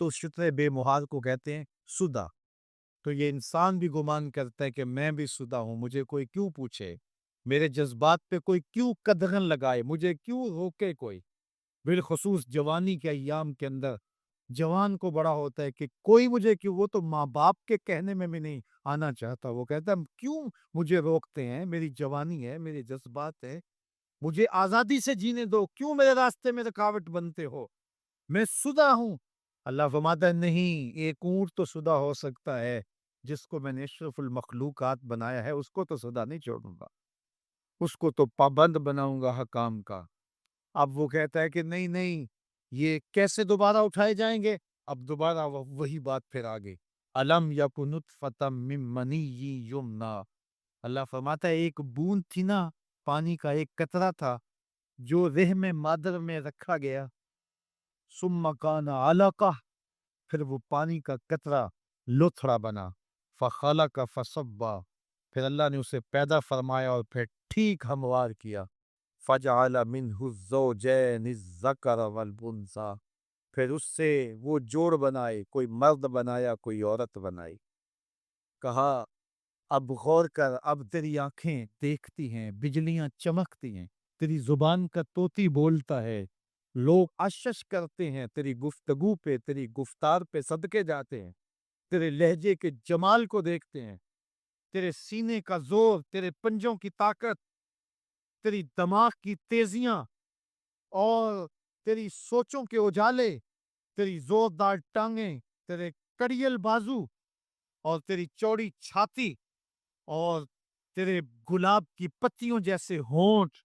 Speaker 1: تو شترے بے مہار کو کہتے ہیں سدہ. تو یہ انسان بھی گمان کرتا ہے کہ میں بھی سدہ ہوں، مجھے کوئی کیوں پوچھے، میرے جذبات پہ کوئی کیوں قدغن لگائے، مجھے کیوں روکے کوئی. بالخصوص جوانی کے ایام کے اندر جوان کو بڑا ہوتا ہے کہ کوئی مجھے کیوں، وہ تو ماں باپ کے کہنے میں بھی نہیں آنا چاہتا، وہ کہتا ہے کیوں مجھے روکتے ہیں، میری جوانی ہے، میرے جذبات ہے، مجھے آزادی سے جینے دو، کیوں میرے راستے میں رکاوٹ بنتے ہو، میں سدہ ہوں. اللہ فرماتا ہے نہیں، ایک اونٹ تو سدہ ہو سکتا ہے، جس کو میں نے اشرف المخلوقات بنایا ہے اس کو تو سدہ نہیں چھوڑوں گا، اس کو تو پابند بناؤں گا حکام کا. اب وہ کہتا ہے کہ نہیں نہیں، یہ کیسے دوبارہ اٹھائے جائیں گے. اب دوبارہ وہی بات پھر آگے، الم یکن نطفۃ من منی یمنی، اللہ فرماتا ہے ایک بوند تھی نا، پانی کا ایک قطرہ تھا جو رحم مادر میں رکھا گیا، ثم کان علقہ، پھر وہ پانی کا قطرہ لوتھڑا بنا، فخلق فسوی، پھر اللہ نے اسے پیدا فرمایا اور پھر ٹھیک ہموار کیا، فجعل منہ الزوجین الذکر والانثی، پھر اس سے وہ جوڑ بنائے، کوئی مرد بنایا کوئی عورت بنائی۔ کہا اب غور کر، اب تیری آنکھیں دیکھتی ہیں، بجلیاں چمکتی ہیں، تیری زبان کا طوطی بولتا ہے، لوگ اشش کرتے ہیں تیری گفتگو پہ، تیری گفتار پہ صدقے جاتے ہیں، تیرے لہجے کے جمال کو دیکھتے ہیں، تیرے سینے کا زور، تیرے پنجوں کی طاقت، تیری دماغ کی تیزیاں اور تیری سوچوں کے اجالے، تیری زوردار ٹانگیں، تیرے کڑیل بازو اور تیری چوڑی چھاتی اور تیرے گلاب کی پتیوں جیسے ہونٹ،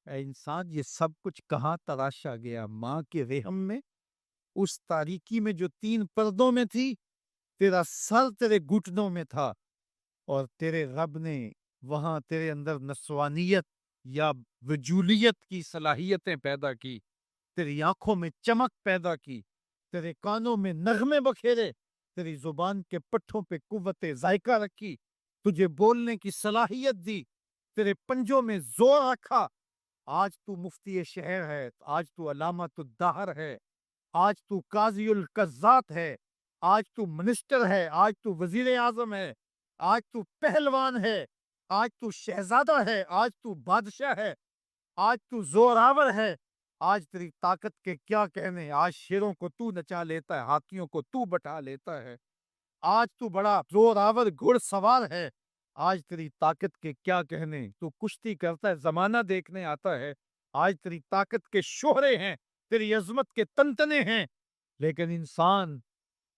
Speaker 1: اے انسان یہ سب کچھ کہاں تراشا گیا؟ ماں کے رحم میں، اس تاریکی میں جو 3 پردوں میں تھی، تیرا سر تیرے گھٹنوں میں تھا، اور تیرے رب نے وہاں تیرے اندر نسوانیت یا وجولیت کی صلاحیتیں پیدا کی، تیری آنکھوں میں چمک پیدا کی، تیرے کانوں میں نغمے بکھیرے، تیری زبان کے پٹھوں پہ قوت ذائقہ رکھی، تجھے بولنے کی صلاحیت دی، تیرے پنجوں میں زور رکھا۔ آج تو مفتی شہر ہے، آج تو علامت الدہر ہے، آج تو قاضی القضات ہے، آج تو منسٹر ہے، آج تو وزیر اعظم ہے، آج تو پہلوان ہے، آج تو شہزادہ ہے، آج تو بادشاہ ہے، آج تو زوراور ہے، آج تیری طاقت کے کیا کہنے، آج شیروں کو تو نچا لیتا ہے، ہاتھیوں کو تو بٹھا لیتا ہے، آج تو بڑا زوراور گھڑ سوار ہے، آج تیری طاقت کے کیا کہنے، تو کشتی کرتا ہے، زمانہ دیکھنے آتا ہے، آج تیری طاقت کے شوہرے ہیں، تیری عظمت کے تنتنے ہیں، لیکن انسان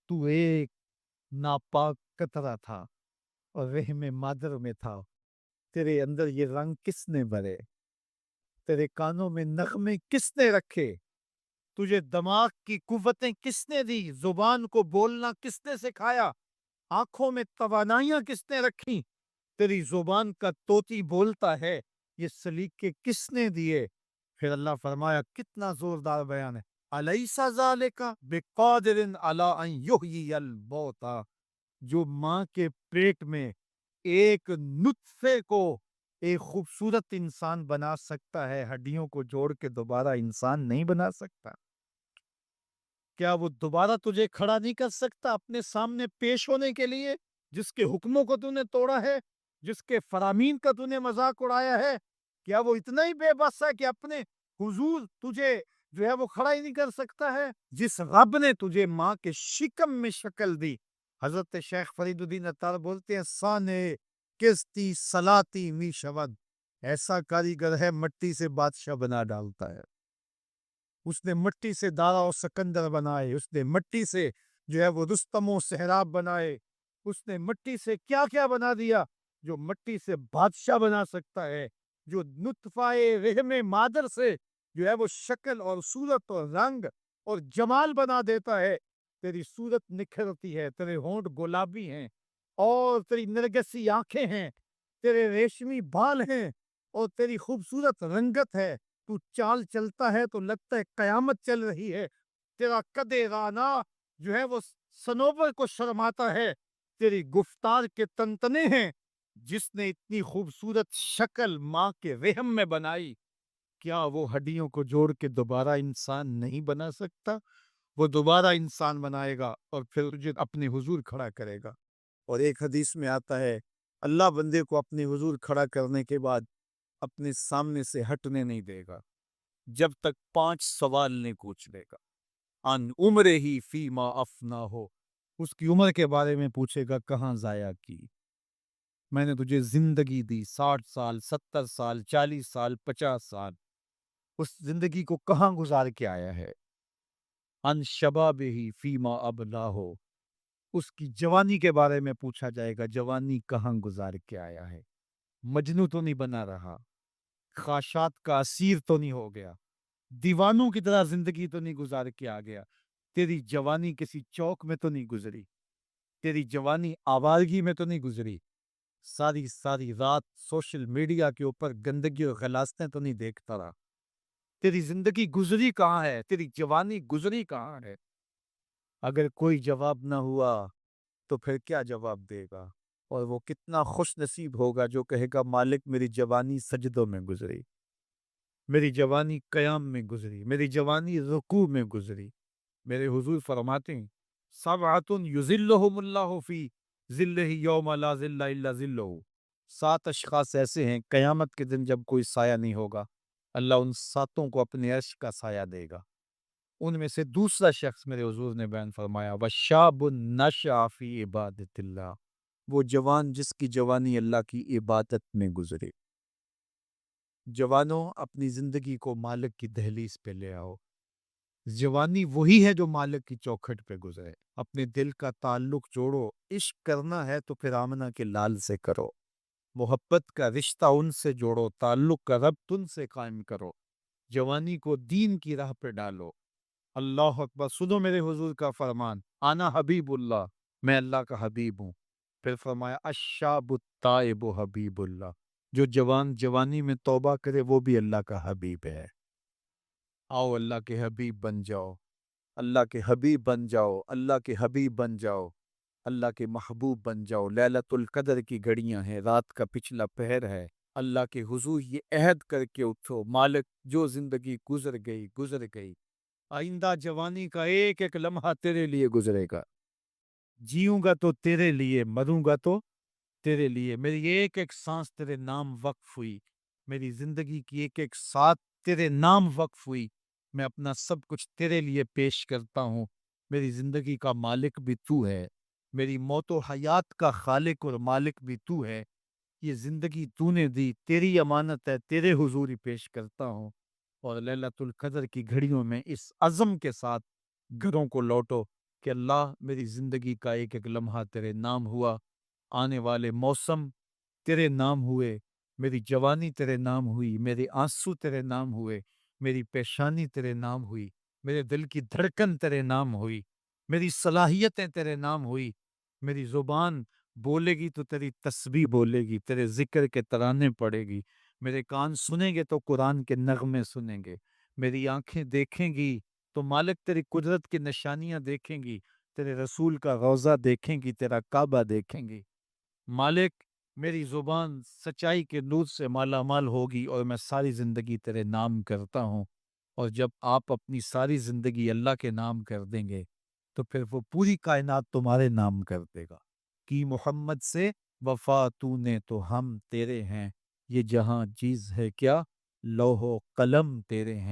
Speaker 1: تو ایک ناپاک قطرہ تھا اور رحم مادر میں تھا، تیرے اندر یہ رنگ کس نے بھرے؟ تیرے کانوں میں نغمے کس نے رکھے؟ تجھے دماغ کی قوتیں کس نے دی؟ زبان کو بولنا کس نے سکھایا؟ آنکھوں میں توانائیاں کس نے رکھی؟ تیری زبان کا طوطی بولتا ہے، یہ سلیقے کس نے دیے؟ پھر اللہ فرمایا، کتنا زوردار بیان ہے، الیس ذالک بقادر علی ان یحیی الموتیٰ، جو ماں کے پیٹ میں ایک نطفے کو ایک خوبصورت انسان بنا سکتا ہے، ہڈیوں کو جوڑ کے دوبارہ انسان نہیں بنا سکتا؟ کیا وہ دوبارہ تجھے کھڑا نہیں کر سکتا اپنے سامنے پیش ہونے کے لیے، جس کے حکموں کو تو نے توڑا ہے، جس کے فرامین کا تو نے مذاق اڑایا ہے؟ کیا وہ اتنا ہی بے بس ہے کہ اپنے حضور تجھے جو ہے وہ کھڑا ہی نہیں کر سکتا ہے؟ جس رب نے تجھے ماں کے شکم میں شکل دی، حضرت شیخ فرید الدین عطار بولتے ہیں، سانے کستی سلاتی می شود، ایسا کاریگر ہے مٹی سے بادشاہ بنا ڈالتا ہے۔ اس نے مٹی سے دارا و سکندر بنائے، اس نے مٹی سے جو ہے وہ رستم و سہراب بنائے، اس نے مٹی سے کیا کیا بنا دیا جو مٹی سے بادشاہ بنا سکتا ہے، جو نطفہ رحم مادر سے جو ہے وہ شکل اور صورت اور رنگ اور جمال بنا دیتا ہے۔ تیری صورت نکھرتی ہے، تیرے ہونٹ گلابی ہیں اور تیری نرگسی آنکھیں ہیں، تیرے ریشمی بال ہیں اور تیری خوبصورت رنگت ہے، تو چال چلتا ہے تو لگتا ہے قیامت چل رہی ہے، تیرا قد رانا جو ہے وہ سنوبر کو شرماتا ہے، تیری گفتار کے تنتنے ہیں، جس نے اتنی خوبصورت شکل ماں کے رحم میں بنائی، کیا وہ ہڈیوں کو جوڑ کے دوبارہ انسان نہیں بنا سکتا؟ وہ دوبارہ انسان بنائے گا اور پھر تجھے اپنے حضور کھڑا کرے گا۔ اور ایک حدیث میں آتا ہے، اللہ بندے کو اپنے حضور کھڑا کرنے کے بعد اپنے سامنے سے ہٹنے نہیں دے گا جب تک 5 سوال نہیں پوچھ لے گا۔ ان عمر ہی فیما افنا ہو، اس کی عمر کے بارے میں پوچھے گا، کہاں ضائع کی؟ میں نے تجھے زندگی دی، 60 سال، 70 سال، 40 سال، 50 سال، اس زندگی کو کہاں گزار کے آیا ہے؟ ان شباب ہی فیما ابلا ہو، اس کی جوانی کے بارے میں پوچھا جائے گا، جوانی کہاں گزار کے آیا ہے؟ مجنوں تو نہیں بنا رہا، خواہشات کا اسیر تو نہیں ہو گیا، دیوانوں کی طرح زندگی تو نہیں گزار کے آ گیا؟ تیری جوانی کسی چوک میں تو نہیں گزری، تیری جوانی آوارگی میں تو نہیں گزری، ساری ساری رات سوشل میڈیا کے اوپر گندگی اور غلاستیں تو نہیں دیکھتا رہا. تیری زندگی گزری کہاں ہے؟ تیری جوانی گزری کہاں ہے؟ اگر کوئی جواب نہ ہوا تو پھر کیا جواب دے گا؟ اور وہ کتنا خوش نصیب ہوگا جو کہے گا مالک میری جوانی سجدوں میں گزری، میری جوانی قیام میں گزری، میری جوانی رکوع میں گزری. میرے حضور فرماتے ہیں سبعۃ یظلہم اللہ فی ظلہ یوم لا ظل الا ظلہ. 7 اشخاص ایسے ہیں قیامت کے دن جب کوئی سایہ نہیں ہوگا، اللہ ان ساتوں کو اپنے عرش کا سایہ دے گا. ان میں سے دوسرا شخص میرے حضور نے بیان فرمایا وَشَابٌ نَشَأَ فِی عبادت اللہ، وہ جوان جس کی جوانی اللہ کی عبادت میں گزرے. جوانوں اپنی زندگی کو مالک کی دہلیز پہ لے آؤ. جوانی وہی ہے جو مالک کی چوکھٹ پہ گزرے. اپنے دل کا تعلق جوڑو. عشق کرنا ہے تو پھر آمنہ کے لال سے کرو. محبت کا رشتہ ان سے جوڑو. تعلق کا ربط ان سے قائم کرو. جوانی کو دین کی راہ پہ ڈالو. اللہ اکبر. سنو میرے حضور کا فرمان انا حبیب اللہ، میں اللہ کا حبیب ہوں. پھر فرمایا الشاب التائب حبیب اللہ، جو جوان جوانی میں توبہ کرے وہ بھی اللہ کا حبیب ہے. آؤ اللہ کے حبیب بن جاؤ، اللہ کے حبیب بن جاؤ، اللہ کے حبیب بن جاؤ، اللہ کے محبوب بن جاؤ. لیلۃ القدر کی گھڑیاں ہیں، رات کا پچھلا پہر ہے. اللہ کے حضور یہ عہد کر کے اٹھو مالک جو زندگی گزر گئی گزر گئی، آئندہ جوانی کا ایک ایک لمحہ تیرے لیے گزرے گا. جیوں گا تو تیرے لیے، مروں گا تو تیرے لیے. میری ایک ایک سانس تیرے نام وقف ہوئی، میری زندگی کی ایک ایک ساتھ تیرے نام وقف ہوئی. میں اپنا سب کچھ تیرے لیے پیش کرتا ہوں. میری زندگی کا مالک بھی تو ہے، میری موت و حیات کا خالق اور مالک بھی تو ہے. یہ زندگی تو نے دی، تیری امانت ہے، تیرے حضور ہی پیش کرتا ہوں. اور لیلۃ القدر کی گھڑیوں میں اس عزم کے ساتھ گھروں کو لوٹو کہ اللہ میری زندگی کا ایک ایک لمحہ تیرے نام ہوا، آنے والے موسم تیرے نام ہوئے، میری جوانی تیرے نام ہوئی، میرے آنسو تیرے نام ہوئے، میری پیشانی تیرے نام ہوئی، میرے دل کی دھڑکن تیرے نام ہوئی، میری صلاحیتیں تیرے نام ہوئی. میری زبان بولے گی تو تیری تسبیح بولے گی، تیرے ذکر کے ترانے پڑے گی. میرے کان سنیں گے تو قرآن کے نغمے سنیں گے. میری آنکھیں دیکھیں گی تو مالک تیری قدرت کی نشانیاں دیکھیں گی، تیرے رسول کا روضہ دیکھیں گی، تیرا کعبہ دیکھیں گی. مالک میری زبان سچائی کے نور سے مالا مال ہوگی اور میں ساری زندگی تیرے نام کرتا ہوں. اور جب آپ اپنی ساری زندگی اللہ کے نام کر دیں گے تو پھر وہ پوری کائنات تمہارے نام کر دے گا. کی محمد سے وفا تو نے تو ہم تیرے ہیں، یہ جہاں چیز ہے کیا لوح و قلم تیرے ہیں.